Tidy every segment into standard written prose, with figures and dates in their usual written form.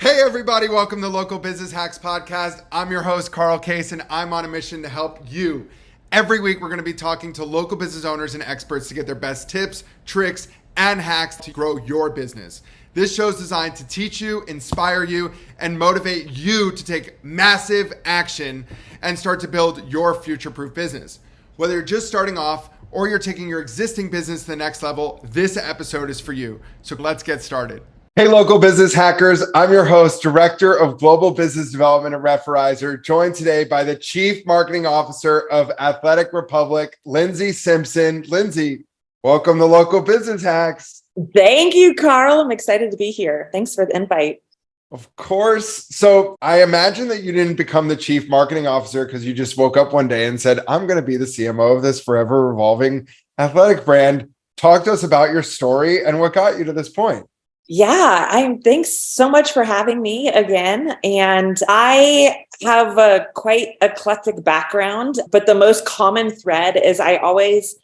Hey everybody, welcome to Local Business Hacks Podcast. I'm your host, Carl Case, and I'm on a mission to help you. Every week, we're going to be talking to local business owners and experts to get their best tips, tricks, and hacks to grow your business. This show is designed to teach you, inspire you, and motivate you to take massive action and start to build your future-proof business. Whether you're just starting off or you're taking your existing business to the next level, this episode is for you. So let's get started. Hey, local business hackers. I'm your host, Director of Global Business Development at Referrizer, joined today by the Chief Marketing Officer of Athletic Republic, Lindsay Simpson. Lindsay, welcome to Local Business Hacks. Thank you, Carl. I'm excited to be here. Thanks for the invite. Of course. So I imagine that you didn't become the Chief Marketing Officer because you just woke up one day and said, I'm going to be the CMO of this forever evolving athletic brand. Talk to us about your story and what got you to this point. Yeah, thanks so much for having me again. And I have a quite eclectic background, but the most common thread is I always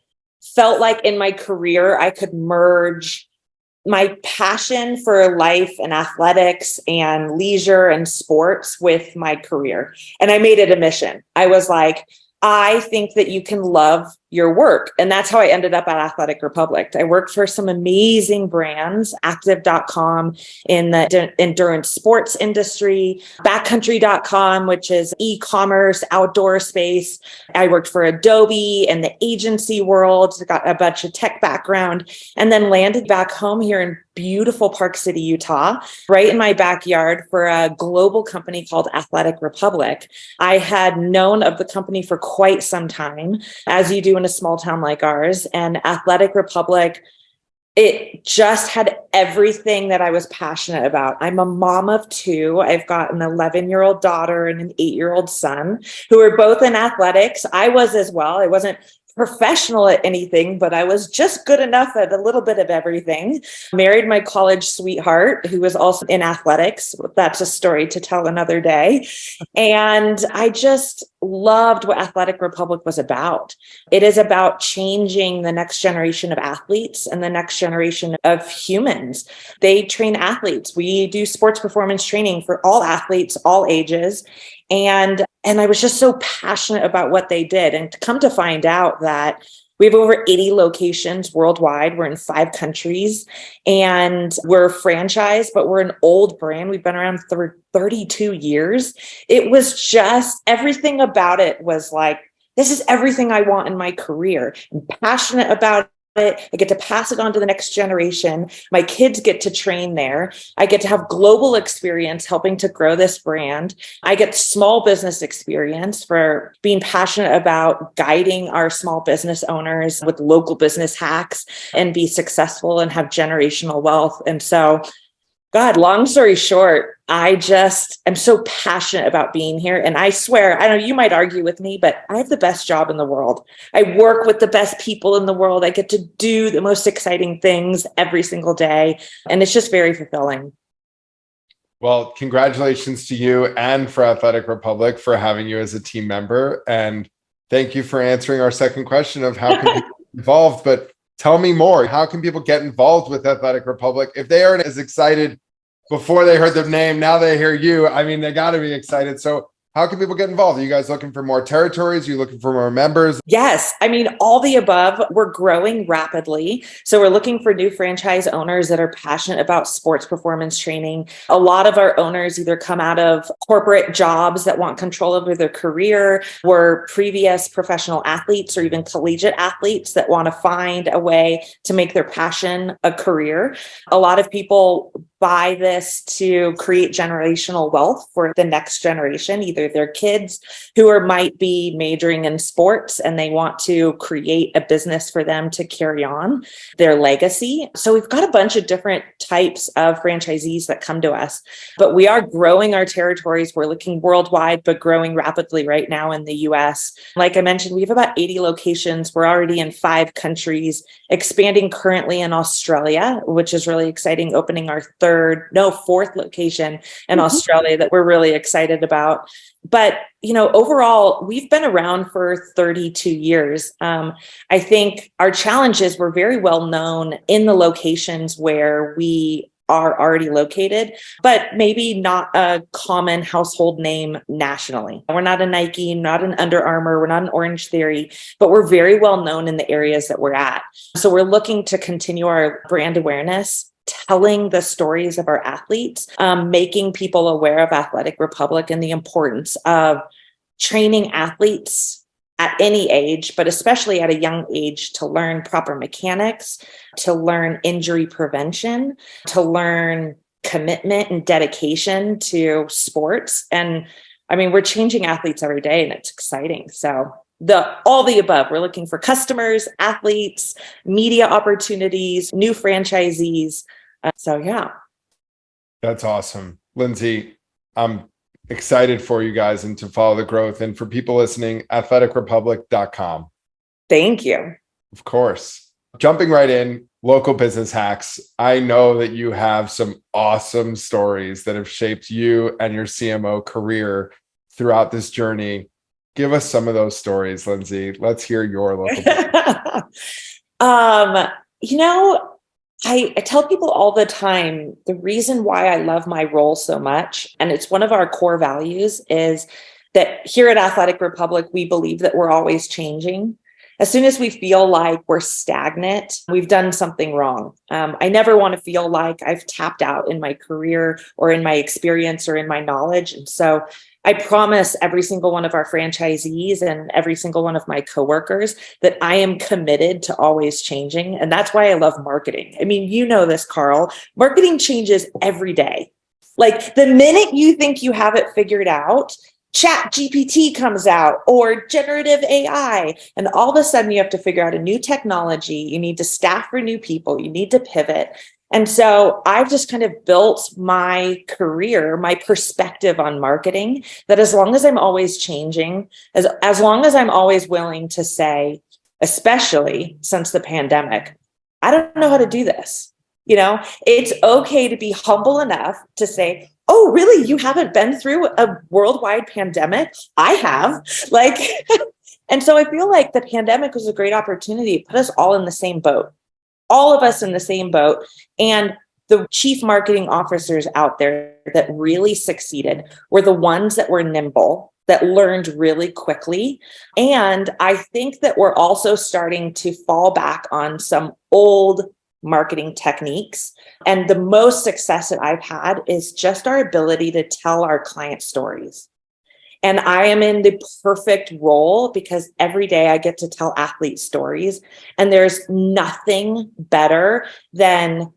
felt like in my career, I could merge my passion for life and athletics and leisure and sports with my career. And I made it a mission. I was like, I think that you can love your work. And that's how I ended up at Athletic Republic. I worked for some amazing brands, active.com in the endurance sports industry, backcountry.com, which is e-commerce, outdoor space. I worked for Adobe in the agency world, got a bunch of tech background, and then landed back home here in beautiful Park City, Utah, right in my backyard for a global company called Athletic Republic. I had known of the company for quite some time, as you do in a small town like ours, and Athletic Republic, it just had everything that I was passionate about. I'm a mom of two. I've got an 11-year-old daughter and an 8-year-old son who are both in athletics. I was as well. I wasn't professional at anything, but I was just good enough at a little bit of everything. Married my college sweetheart, who was also in athletics. That's a story to tell another day. And I just loved what Athletic Republic was about. It is about changing the next generation of athletes and the next generation of humans. They train athletes. We do sports performance training for all athletes, all ages. And I was just so passionate about what they did. And to come to find out that we have over 80 locations worldwide. We're in 5 countries and we're a franchise, but we're an old brand. We've been around for 32 years. It was just everything about it was like, this is everything I want in my career. I'm passionate about it. I get to pass it on to the next generation. My kids get to train there. I get to have global experience helping to grow this brand. I get small business experience for being passionate about guiding our small business owners with local business hacks and be successful and have generational wealth. And so, God, long story short, I'm so passionate about being here. And I swear, I know you might argue with me, but I have the best job in the world. I work with the best people in the world. I get to do the most exciting things every single day. And it's just very fulfilling. Well, congratulations to you and for Athletic Republic for having you as a team member. And thank you for answering our second question of how can you get involved. But tell me more. How can people get involved with Athletic Republic? If they aren't as excited before they heard the name, now they hear you. I mean, they got to be excited. So how can people get involved? Are you guys looking for more territories? Are you looking for more members? Yes. I mean, all the above. We're growing rapidly. So we're looking for new franchise owners that are passionate about sports performance training. A lot of our owners either come out of corporate jobs that want control over their career, were previous professional athletes or even collegiate athletes that want to find a way to make their passion a career. A lot of people buy this to create generational wealth for the next generation, either their kids who might be majoring in sports and they want to create a business for them to carry on their legacy. So we've got a bunch of different types of franchisees that come to us, but we are growing our territories. We're looking worldwide, but growing rapidly right now in the US. Like I mentioned, we have about 80 locations. We're already in 5 countries, expanding currently in Australia, which is really exciting, opening our fourth location in Australia that we're really excited about. But, overall, we've been around for 32 years. I think our challenges were very well known in the locations where we are already located, but maybe not a common household name nationally. We're not a Nike, not an Under Armour, we're not an Orange Theory, but we're very well known in the areas that we're at. So we're looking to continue our brand awareness, telling the stories of our athletes, making people aware of Athletic Republic and the importance of training athletes at any age, but especially at a young age, to learn proper mechanics, to learn injury prevention, to learn commitment and dedication to sports. And I mean, we're changing athletes every day and it's exciting. So all the above, we're looking for customers, athletes, media opportunities, new franchisees. So yeah. That's awesome. Lindsay, I'm excited for you guys and to follow the growth. And for people listening, athleticrepublic.com. Thank you. Of course. Jumping right in, local business hacks. I know that you have some awesome stories that have shaped you and your CMO career throughout this journey. Give us some of those stories, Lindsay. Let's hear your local business. I tell people all the time, the reason why I love my role so much, and it's one of our core values, is that here at Athletic Republic, we believe that we're always changing. As soon as we feel like we're stagnant, we've done something wrong. I never want to feel like I've tapped out in my career or in my experience or in my knowledge. And so I promise every single one of our franchisees and every single one of my coworkers that I am committed to always changing. And that's why I love marketing. I mean, you know this, Carl. Marketing changes every day. Like the minute you think you have it figured out, Chat GPT comes out or generative AI, and all of a sudden you have to figure out a new technology. You need to staff for new people. You need to pivot. And so I've just kind of built my career, my perspective on marketing, that as long as I'm always changing, as long as I'm always willing to say, especially since the pandemic, I don't know how to do this. You know, it's okay to be humble enough to say, oh, really? You haven't been through a worldwide pandemic? I have. And so I feel like the pandemic was a great opportunity to put us all in the same boat. All of us in the same boat. And the chief marketing officers out there that really succeeded were the ones that were nimble, that learned really quickly. And I think that we're also starting to fall back on some old marketing techniques. And the most success that I've had is just our ability to tell our client stories. And I am in the perfect role because every day I get to tell athlete stories. And there's nothing better than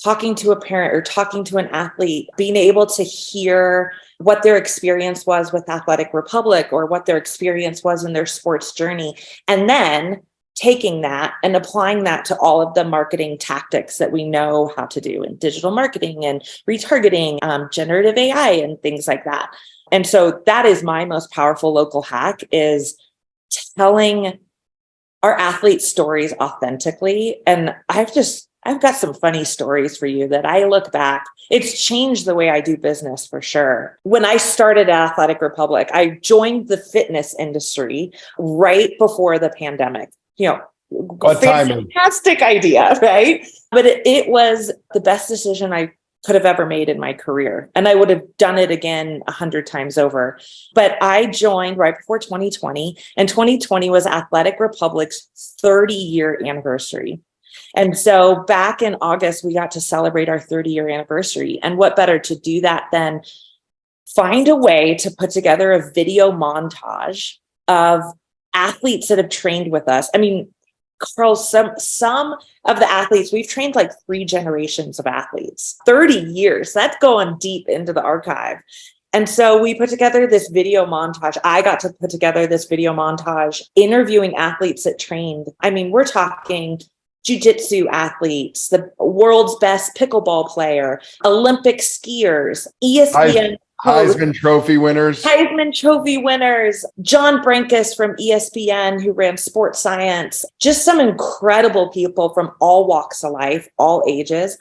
talking to a parent or talking to an athlete, being able to hear what their experience was with Athletic Republic or what their experience was in their sports journey. And then taking that and applying that to all of the marketing tactics that we know how to do in digital marketing and retargeting, generative AI and things like that. And so that is my most powerful local hack, is telling our athletes' stories authentically. And I've got some funny stories for you that I look back. It's changed the way I do business for sure. When I started at Athletic Republic, I joined the fitness industry right before the pandemic. You know, fantastic idea, right? But it was the best decision I could have ever made in my career. And I would have done it again 100 times over. But I joined right before 2020, and 2020 was Athletic Republic's 30-year anniversary. And so back in August, we got to celebrate our 30-year anniversary. And what better to do that than find a way to put together a video montage of athletes that have trained with us. I mean, Carl, some of the athletes, we've trained like 3 generations of athletes, 30 years. That's going deep into the archive. And so we put together this video montage. I got to put together this video montage interviewing athletes that trained. I mean, we're talking jiu-jitsu athletes, the world's best pickleball player, Olympic skiers, ESPN Heisman Trophy winners, John Brankus from ESPN, who ran sports science, just some incredible people from all walks of life, all ages,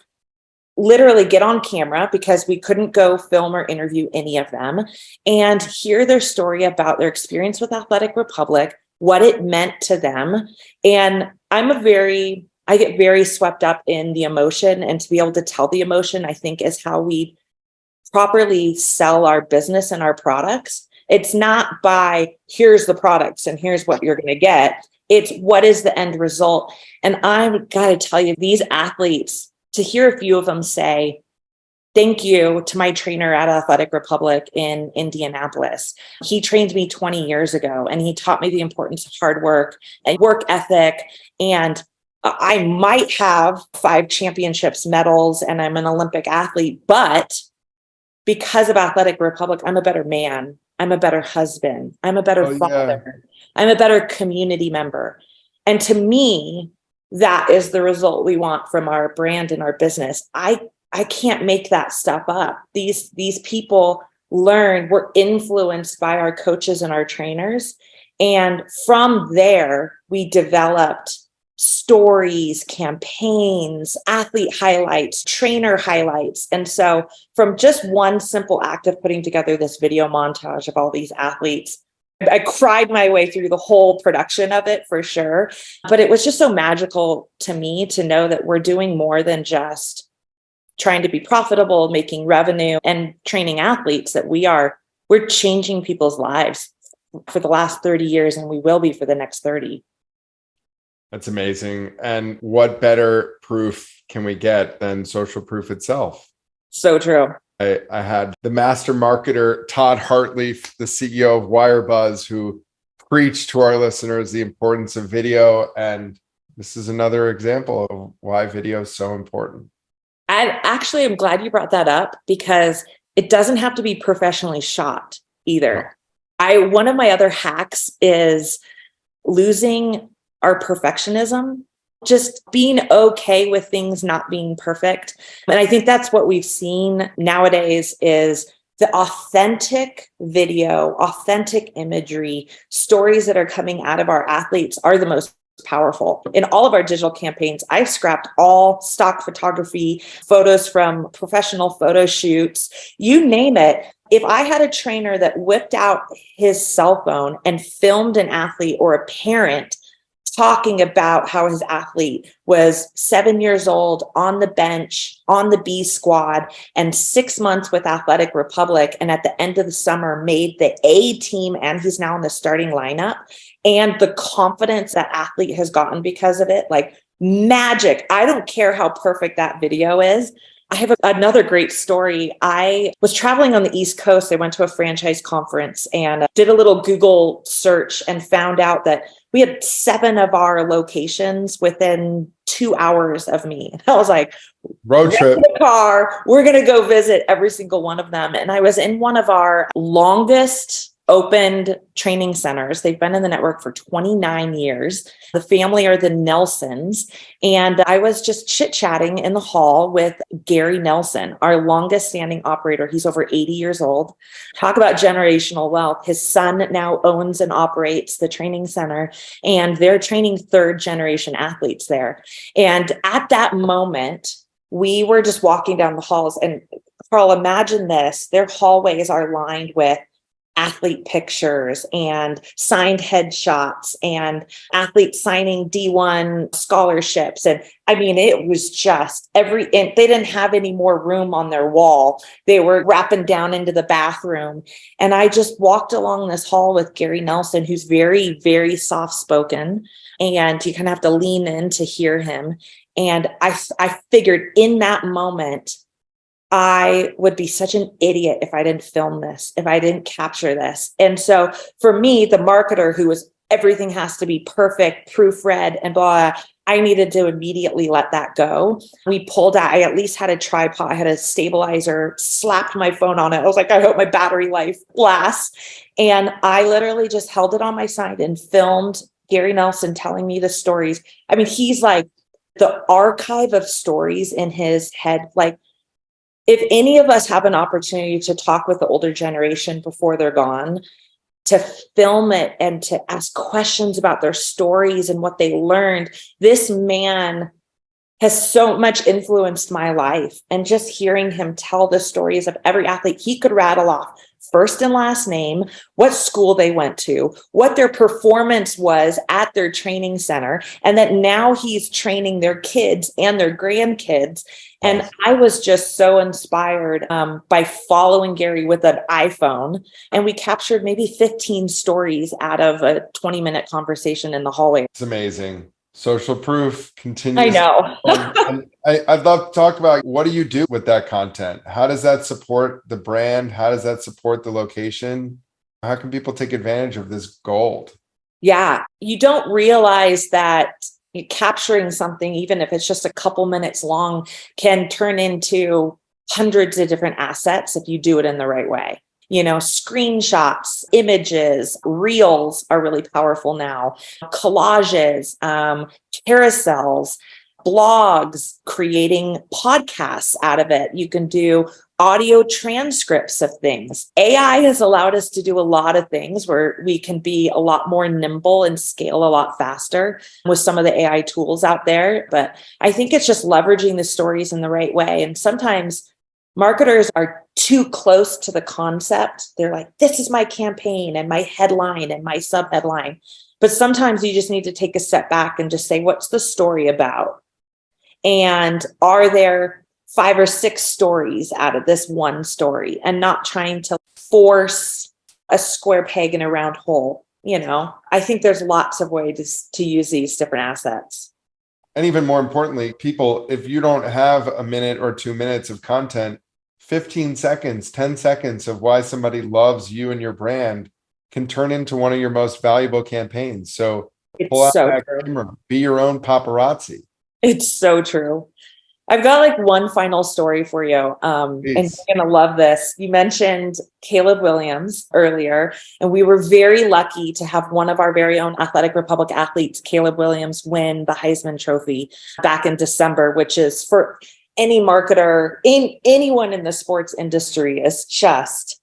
literally get on camera because we couldn't go film or interview any of them, and hear their story about their experience with Athletic Republic, what it meant to them. And I'm a very I get very swept up in the emotion, and to be able to tell the emotion, I think, is how we properly sell our business and our products. It's not by here's the products and here's what you're going to get. It's what is the end result. And I've got to tell you, these athletes, to hear a few of them say, thank you to my trainer at Athletic Republic in Indianapolis. He trained me 20 years ago, and he taught me the importance of hard work and work ethic. And I might have 5 championships, medals, and I'm an Olympic athlete, but because of Athletic Republic, I'm a better man. I'm a better husband. I'm a better father. I'm a better community member. And to me, that is the result we want from our brand and our business. I can't make that stuff up. These people we're influenced by our coaches and our trainers. And from there, we developed stories, campaigns, athlete highlights, trainer highlights. And so from just one simple act of putting together this video montage of all these athletes, I cried my way through the whole production of it for sure. But it was just so magical to me to know that we're doing more than just trying to be profitable, making revenue, and training athletes, that we're changing people's lives for the last 30 years, and we will be for the next 30. That's amazing. And what better proof can we get than social proof itself? So true. I had the master marketer, Todd Hartley, the CEO of Wirebuzz, who preached to our listeners the importance of video. And this is another example of why video is so important. And actually, I'm glad you brought that up, because it doesn't have to be professionally shot either. No. One of my other hacks is losing our perfectionism, just being okay with things not being perfect. And I think that's what we've seen nowadays is the authentic video, authentic imagery, stories that are coming out of our athletes are the most powerful. In all of our digital campaigns, I've scrapped all stock photography, photos from professional photo shoots, you name it. If I had a trainer that whipped out his cell phone and filmed an athlete or a parent talking about how his athlete was 7 years old on the bench, on the B squad, and 6 months with Athletic Republic, and at the end of the summer made the A team, and he's now in the starting lineup, and the confidence that athlete has gotten because of it, like magic. I don't care how perfect that video is. I have another great story. I was traveling on the East Coast. I went to a franchise conference and did a little Google search and found out that we had 7 of our locations within 2 hours of me. I was like, road trip car. We're going to go visit every single one of them. And I was in one of our longest opened training centers. They've been in the network for 29 years. The family are the Nelsons. And I was just chit-chatting in the hall with Gary Nelson, our longest standing operator. He's over 80 years old. Talk about generational wealth. His son now owns and operates the training center, and they're training 3rd generation athletes there. And at that moment, we were just walking down the halls, and Carl, imagine this, their hallways are lined with athlete pictures and signed headshots and athletes signing D1 scholarships. And I mean, it was just and they didn't have any more room on their wall. They were wrapping down into the bathroom. And I just walked along this hall with Gary Nelson, who's very, very soft spoken. And you kind of have to lean in to hear him. And I figured in that moment, I would be such an idiot if I didn't film this, if I didn't capture this. And so for me, the marketer who was everything has to be perfect, proofread and blah, I needed to immediately let that go. We pulled out, I at least had a tripod, I had a stabilizer, slapped my phone on it. I was like, I hope my battery life lasts. And I literally just held it on my side and filmed Gary Nelson telling me the stories. I mean, he's like the archive of stories in his head. Like, if any of us have an opportunity to talk with the older generation before they're gone, to film it and to ask questions about their stories and what they learned, this man has so much influenced my life. And just hearing him tell the stories of every athlete, he could rattle off first and last name, what school they went to, what their performance was at their training center, and that now he's training their kids and their grandkids. And I was just so inspired by following Gary with an iPhone. And we captured maybe 15 stories out of a 20-minute conversation in the hallway. It's amazing. Social proof continues. I know. And I'd love to talk about, what do you do with that content? How does that support the brand? How does that support the location? How can people take advantage of this gold? Yeah, you don't realize that capturing something, even if it's just a couple minutes long, can turn into hundreds of different assets if you do it in the right way. Screenshots, images, reels are really powerful now, collages, carousels, blogs, creating podcasts out of it. You can do audio transcripts of things. AI has allowed us to do a lot of things where we can be a lot more nimble and scale a lot faster with some of the AI tools out there. But I think it's just leveraging the stories in the right way. And sometimes marketers are too close to the concept. They're like, this is my campaign and my headline and my subheadline. But sometimes you just need to take a step back and just say, what's the story about? And are there 5 or 6 stories out of this one story, and not trying to force a square peg in a round hole? I think there's lots of ways to use these different assets. And even more importantly, people, if you don't have a minute or 2 minutes of content, 15 seconds, 10 seconds of why somebody loves you and your brand can turn into one of your most valuable campaigns. So pull out that camera, be your own paparazzi. It's so true. I've got one final story for you. And you're going to love this. You mentioned Caleb Williams earlier, and we were very lucky to have one of our very own Athletic Republic athletes, Caleb Williams, win the Heisman Trophy back in December, which is, for any marketer, anyone in the sports industry, is just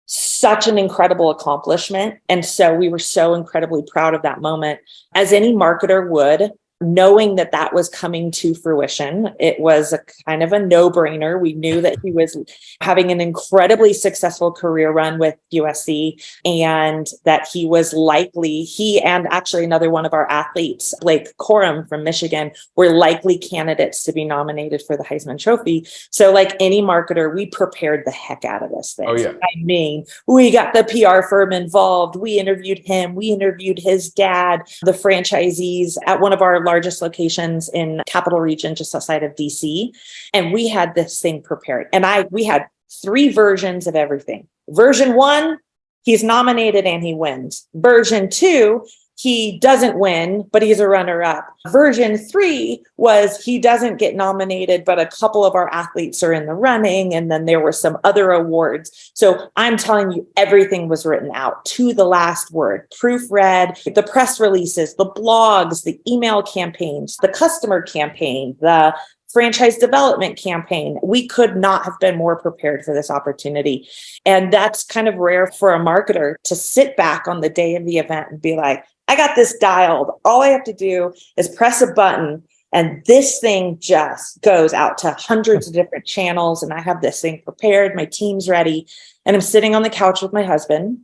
such an incredible accomplishment. And so we were so incredibly proud of that moment, as any marketer would, knowing that that was coming to fruition. It was a kind of a no-brainer. We knew that he was having an incredibly successful career run with USC, and that he was likely, he and actually another one of our athletes, Blake Corum from Michigan, were likely candidates to be nominated for the Heisman Trophy. So like any marketer, we prepared the heck out of this thing. Oh, yeah. I mean, we got the PR firm involved. We interviewed him. We interviewed his dad, the franchisees at one of our largest locations in Capital Region, just outside of DC. And we had this thing prepared. And we had 3 versions of everything. Version 1, he's nominated and he wins. Version 2, he doesn't win, but he's a runner-up. Version 3 was he doesn't get nominated, but a couple of our athletes are in the running. And then there were some other awards. So I'm telling you, everything was written out to the last word, proofread, the press releases, the blogs, the email campaigns, the customer campaign, the franchise development campaign. We could not have been more prepared for this opportunity. And that's kind of rare for a marketer to sit back on the day of the event and be like, I got this dialed. All I have to do is press a button and this thing just goes out to hundreds of different channels. And I have this thing prepared. My team's ready. And I'm sitting on the couch with my husband,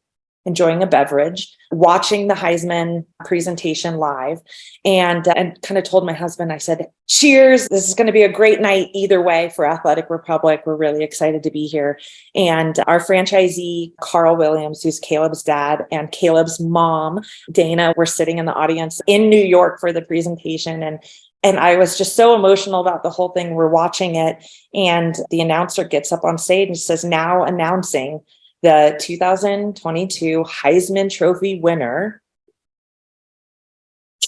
enjoying a beverage, watching the Heisman presentation live, and kind of told my husband, I said, cheers. This is going to be a great night either way for Athletic Republic. We're really excited to be here. And our franchisee, Carl Williams, who's Caleb's dad, and Caleb's mom, Dana, were sitting in the audience in New York for the presentation. And I was just so emotional about the whole thing. We're watching it. And the announcer gets up on stage and says, now announcing the 2022 Heisman Trophy winner,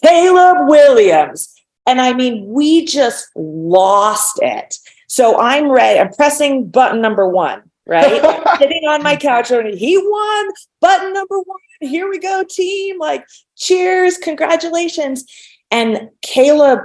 Caleb Williams. And I mean, we just lost it. So I'm ready. I'm pressing button number 1, right? I'm sitting on my couch and he won button number 1. Here we go, team. Like, cheers, congratulations. And Caleb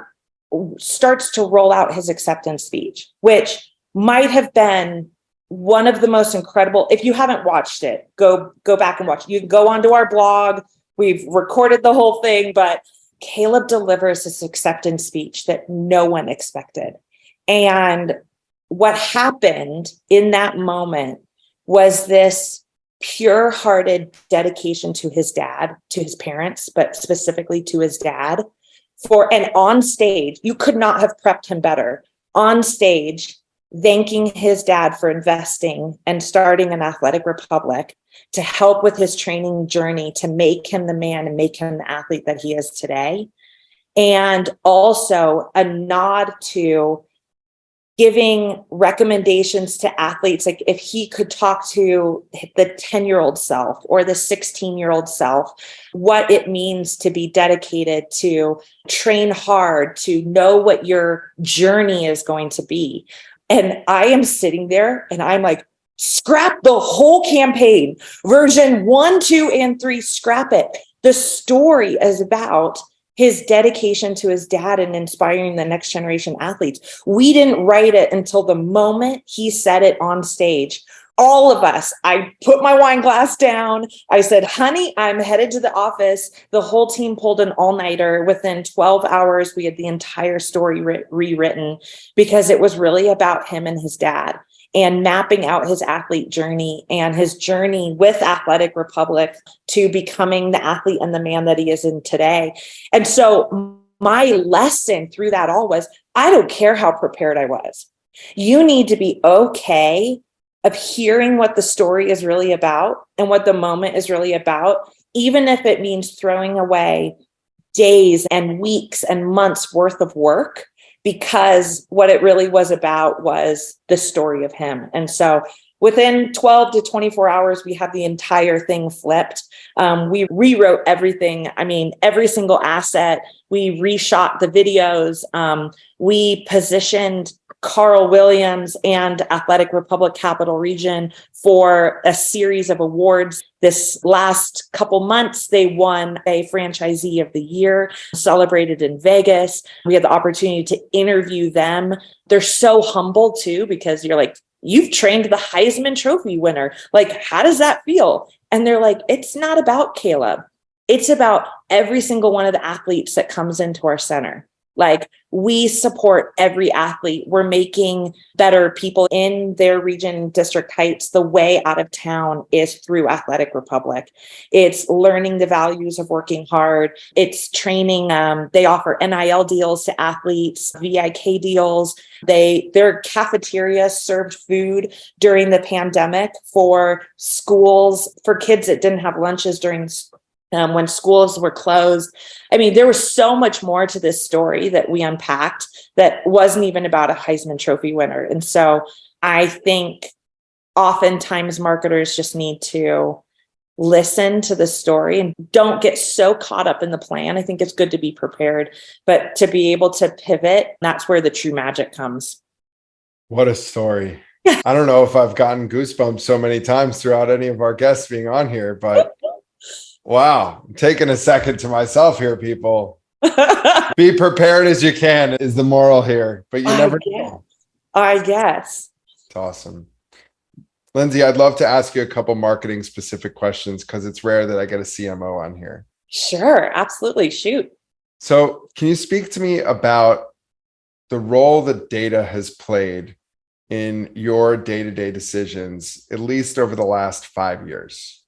starts to roll out his acceptance speech, which might have been one of the most incredible. If you haven't watched it, go back and watch. You can go onto our blog. We've recorded the whole thing, but Caleb delivers this acceptance speech that no one expected. And what happened in that moment was this pure-hearted dedication to his dad, to his parents, but specifically to his dad. And on stage, you could not have prepped him better. On stage, thanking his dad for investing and starting an Athletic Republic to help with his training journey to make him the man and make him the athlete that he is today. And also a nod to giving recommendations to athletes, like if he could talk to the 10-year-old self or the 16-year-old self, what it means to be dedicated, to train hard, to know what your journey is going to be. And I am sitting there and I'm like, scrap the whole campaign, version 1, 2, and 3, scrap it. The story is about his dedication to his dad and inspiring the next generation athletes. We didn't write it until the moment he said it on stage. All of us, I put my wine glass down. I said, honey, I'm headed to the office. The whole team pulled an all-nighter. Within 12 hours, we had the entire story rewritten because it was really about him and his dad and mapping out his athlete journey and his journey with Athletic Republic to becoming the athlete and the man that he is in today. And so my lesson through that all was, I don't care how prepared I was. You need to be okay of hearing what the story is really about and what the moment is really about, even if it means throwing away days and weeks and months worth of work, because what it really was about was the story of him. And so within 12 to 24 hours, we had the entire thing flipped. We rewrote everything. I mean, every single asset. We reshot the videos. We positioned Carl Williams and Athletic Republic Capital Region for a series of awards. This last couple months, they won a Franchisee of the Year, celebrated in Vegas. We had the opportunity to interview them. They're so humble too, because you're like, you've trained the Heisman Trophy winner. Like, how does that feel? And they're like, it's not about Caleb. It's about every single one of the athletes that comes into our center. Like, we support every athlete. We're making better people in their region, District Heights. The way out of town is through Athletic Republic. It's learning the values of working hard. It's training. They offer NIL deals to athletes, VIK deals. Their cafeteria served food during the pandemic for schools, for kids that didn't have lunches during when schools were closed. I mean, there was so much more to this story that we unpacked that wasn't even about a Heisman Trophy winner. And so I think oftentimes marketers just need to listen to the story and don't get so caught up in the plan. I think it's good to be prepared, but to be able to pivot, that's where the true magic comes. What a story. I don't know if I've gotten goosebumps so many times throughout any of our guests being on here, but wow, I'm taking a second to myself here, people. Be prepared as you can is the moral here, but you never know. I guess. It's awesome. Lindsay, I'd love to ask you a couple marketing specific questions because it's rare that I get a CMO on here. Sure, absolutely. Shoot. So can you speak to me about the role that data has played in your day-to-day decisions, at least over the last 5 years?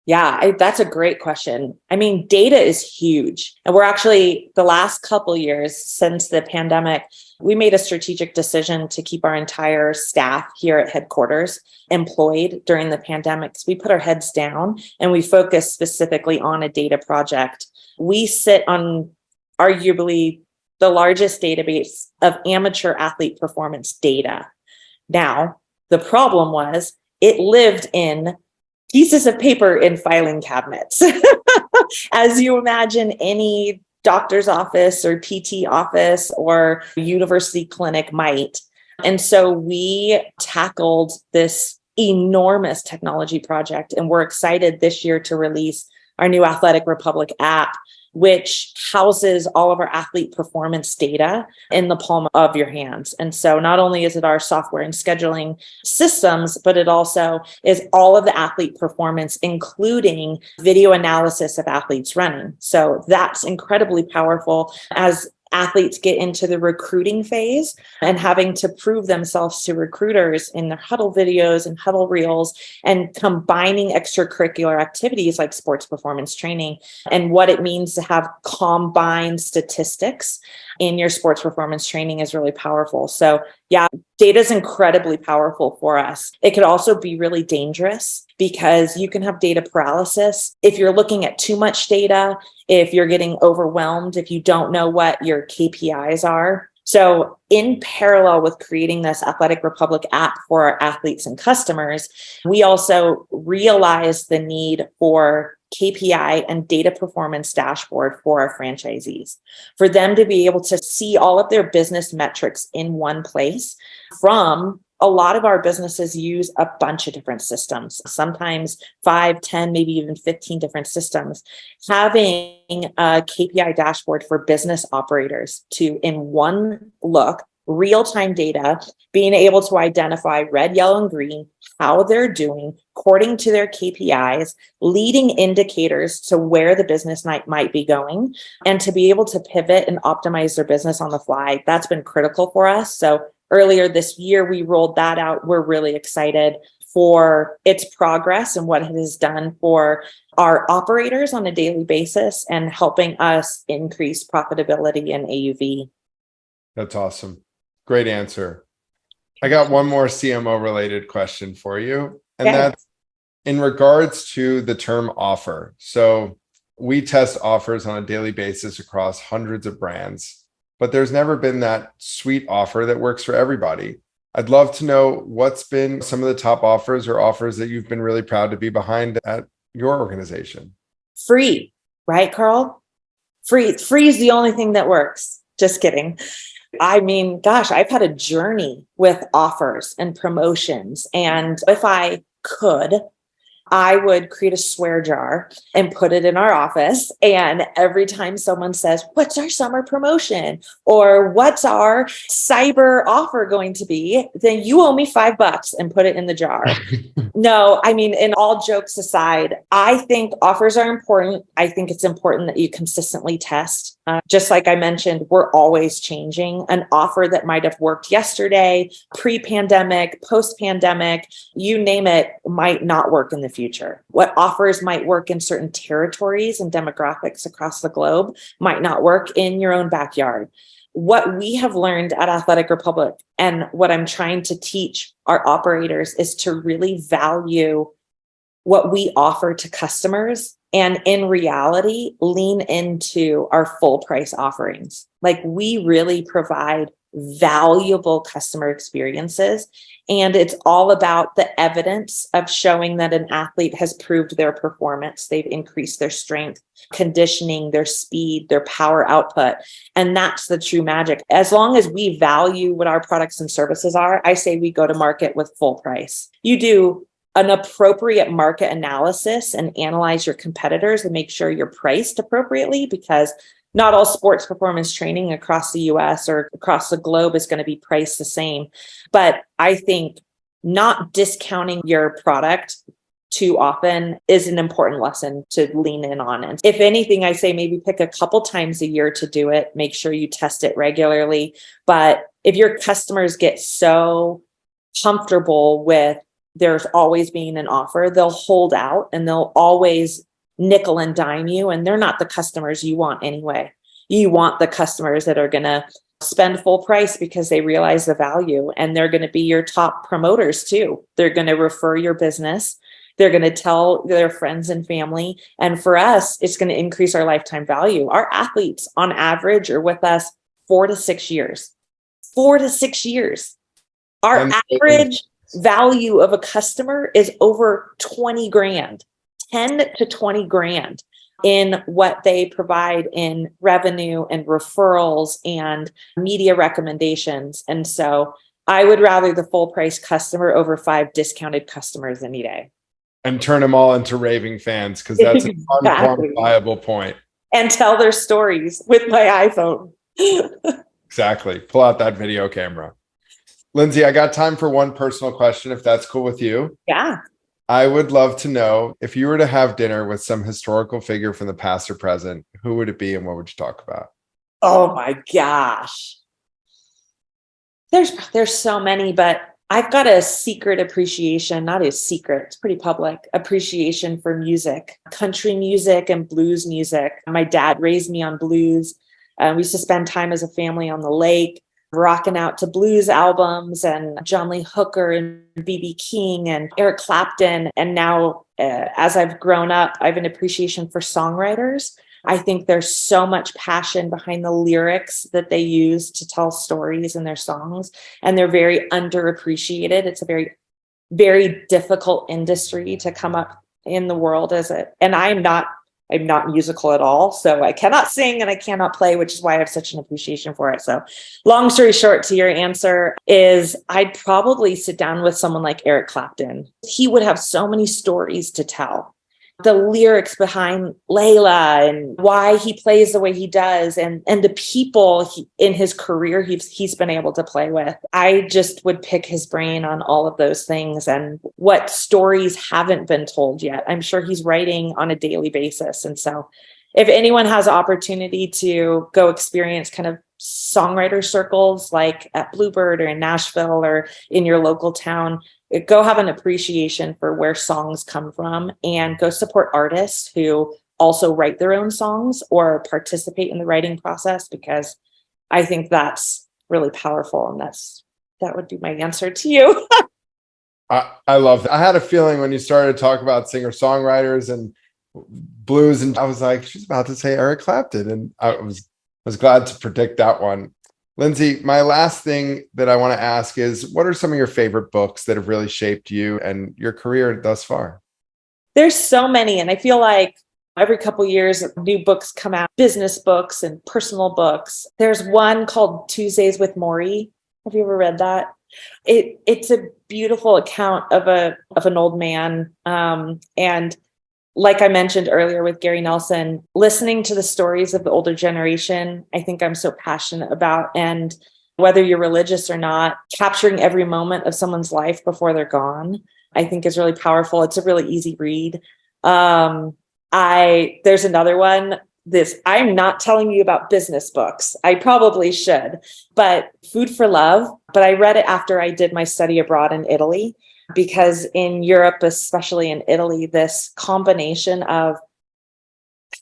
Yeah, that's a great question. I mean, data is huge. And we're actually, the last couple of years since the pandemic, we made a strategic decision to keep our entire staff here at headquarters employed during the pandemic. So we put our heads down and we focused specifically on a data project. We sit on arguably the largest database of amateur athlete performance data. Now, the problem was it lived in pieces of paper in filing cabinets. As you imagine any doctor's office or PT office or university clinic might. And so we tackled this enormous technology project, and we're excited this year to release our new Athletic Republic app, which houses all of our athlete performance data in the palm of your hands. And so not only is it our software and scheduling systems, but it also is all of the athlete performance, including video analysis of athletes running. So that's incredibly powerful. As athletes get into the recruiting phase and having to prove themselves to recruiters in their huddle videos and huddle reels, and combining extracurricular activities like sports performance training and what it means to have combined statistics in your sports performance training is really powerful. So yeah, data is incredibly powerful for us. It could also be really dangerous because you can have data paralysis. If you're looking at too much data, if you're getting overwhelmed, if you don't know what your KPIs are. So in parallel with creating this Athletic Republic app for our athletes and customers, we also realized the need for KPI and data performance dashboard for our franchisees, for them to be able to see all of their business metrics in one place. From a lot of our businesses use a bunch of different systems, sometimes 5, 10, maybe even 15 different systems. Having a KPI dashboard for business operators to, in one look, real-time data, being able to identify red, yellow, and green, how they're doing according to their KPIs, leading indicators to where the business might be going, and to be able to pivot and optimize their business on the fly. That's been critical for us. So earlier this year, we rolled that out. We're really excited for its progress and what it has done for our operators on a daily basis and helping us increase profitability and AUV. That's awesome. Great answer. I got one more CMO related question for you. And that's in regards to the term offer. So we test offers on a daily basis across hundreds of brands, but there's never been that sweet offer that works for everybody. I'd love to know what's been some of the top offers or offers that you've been really proud to be behind at your organization. Free, right, Carl? Free is the only thing that works. Just kidding. I mean, gosh, I've had a journey with offers and promotions. And if I could, I would create a swear jar and put it in our office. And every time someone says, "What's our summer promotion?" or "What's our cyber offer going to be?" then you owe me $5 and put it in the jar. No, I mean, in all jokes aside, I think offers are important. I think it's important that you consistently test. Just like I mentioned, we're always changing. An offer that might have worked yesterday, pre-pandemic, post-pandemic, you name it, might not work in the future. What offers might work in certain territories and demographics across the globe might not work in your own backyard. What we have learned at Athletic Republic and what I'm trying to teach our operators is to really value what we offer to customers and in reality, lean into our full price offerings. Like, we really provide valuable customer experiences. And it's all about the evidence of showing that an athlete has proved their performance. They've increased their strength, conditioning, their speed, their power output. And that's the true magic. As long as we value what our products and services are, I say we go to market with full price. You do an appropriate market analysis and analyze your competitors and make sure you're priced appropriately, because not all sports performance training across the US or across the globe is going to be priced the same. But I think not discounting your product too often is an important lesson to lean in on. And if anything, I say maybe pick a couple times a year to do it. Make sure you test it regularly. But if your customers get so comfortable with there's always being an offer, they'll hold out and they'll always nickel and dime you. And they're not the customers you want anyway. You want the customers that are going to spend full price because they realize the value, and they're going to be your top promoters too. They're going to refer your business. They're going to tell their friends and family. And for us, it's going to increase our lifetime value. Our athletes on average are with us 4 to 6 years. 4 to 6 years. Our average value of a customer is over 20 grand, 10 to 20 grand in what they provide in revenue and referrals and media recommendations. And so I would rather the full price customer over 5 discounted customers any day. And turn them all into raving fans, because that's an unquantifiable point. And tell their stories with my iPhone. Exactly. Pull out that video camera. Lindsay, I got time for one personal question, if that's cool with you. Yeah. I would love to know, if you were to have dinner with some historical figure from the past or present, who would it be and what would you talk about? Oh my gosh. There's so many, but I've got a secret appreciation, not a secret, it's pretty public, appreciation for music, country music and blues music. My dad raised me on blues. We used to spend time as a family on the lake, rocking out to blues albums and John Lee Hooker and B.B. King and Eric Clapton. And now, as I've grown up, I have an appreciation for songwriters. I think there's so much passion behind the lyrics that they use to tell stories in their songs, and they're very underappreciated. It's a very, very difficult industry to come up in the world and I'm not musical at all. So I cannot sing and I cannot play, which is why I have such an appreciation for it. So long story short, to your answer is I'd probably sit down with someone like Eric Clapton. He would have so many stories to tell. The lyrics behind Layla and why he plays the way he does and the people in his career he's been able to play with. I just would pick his brain on all of those things and what stories haven't been told yet. I'm sure he's writing on a daily basis. And so if anyone has an opportunity to go experience kind of songwriter circles like at Bluebird or in Nashville or in your local town, go have an appreciation for where songs come from and go support artists who also write their own songs or participate in the writing process, because I think that's really powerful. And that would be my answer to you. I love that. I had a feeling when you started to talk about singer-songwriters and blues, and I was like, she's about to say Eric Clapton. And I was glad to predict that one. Lindsay, my last thing that I want to ask is, what are some of your favorite books that have really shaped you and your career thus far? There's so many. And I feel like every couple of years, new books come out, business books and personal books. There's one called Tuesdays with Morrie. Have you ever read that? It's a beautiful account of an old man. And like I mentioned earlier with Gary Nelson, listening to the stories of the older generation, I think I'm so passionate about. And whether you're religious or not, capturing every moment of someone's life before they're gone, I think is really powerful. It's a really easy read. There's another one. I'm not telling you about business books. I probably should, but Food for Love. But I read it after I did my study abroad in Italy. Because in Europe, especially in Italy, this combination of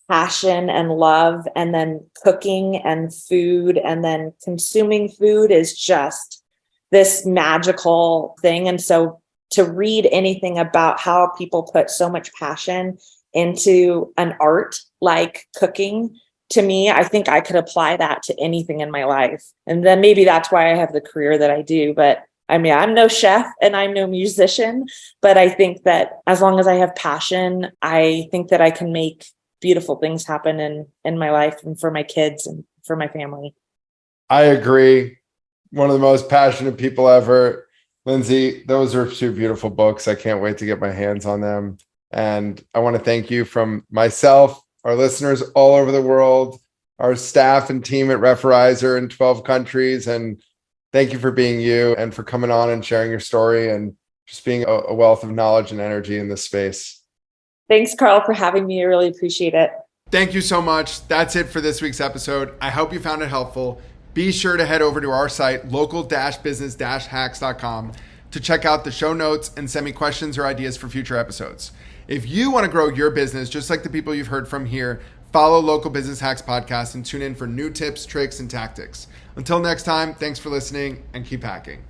passion and love and then cooking and food and then consuming food is just this magical thing. And so to read anything about how people put so much passion into an art like cooking, to me, I think I could apply that to anything in my life. And then maybe that's why I have the career that I do. But I mean, I'm no chef and I'm no musician, but I think that as long as I have passion, I think that I can make beautiful things happen in my life and for my kids and for my family. I agree. One of the most passionate people ever. Lindsay, those are two beautiful books. I can't wait to get my hands on them. And I want to thank you from myself, our listeners all over the world, our staff and team at Referrizer in 12 countries, and thank you for being you and for coming on and sharing your story and just being a wealth of knowledge and energy in this space. Thanks, Carl, for having me. I really appreciate it. Thank you so much. That's it for this week's episode. I hope you found it helpful. Be sure to head over to our site, local-business-hacks.com, to check out the show notes and send me questions or ideas for future episodes. If you want to grow your business, just like the people you've heard from here, follow Local Business Hacks Podcast and tune in for new tips, tricks, and tactics. Until next time, thanks for listening and keep hacking.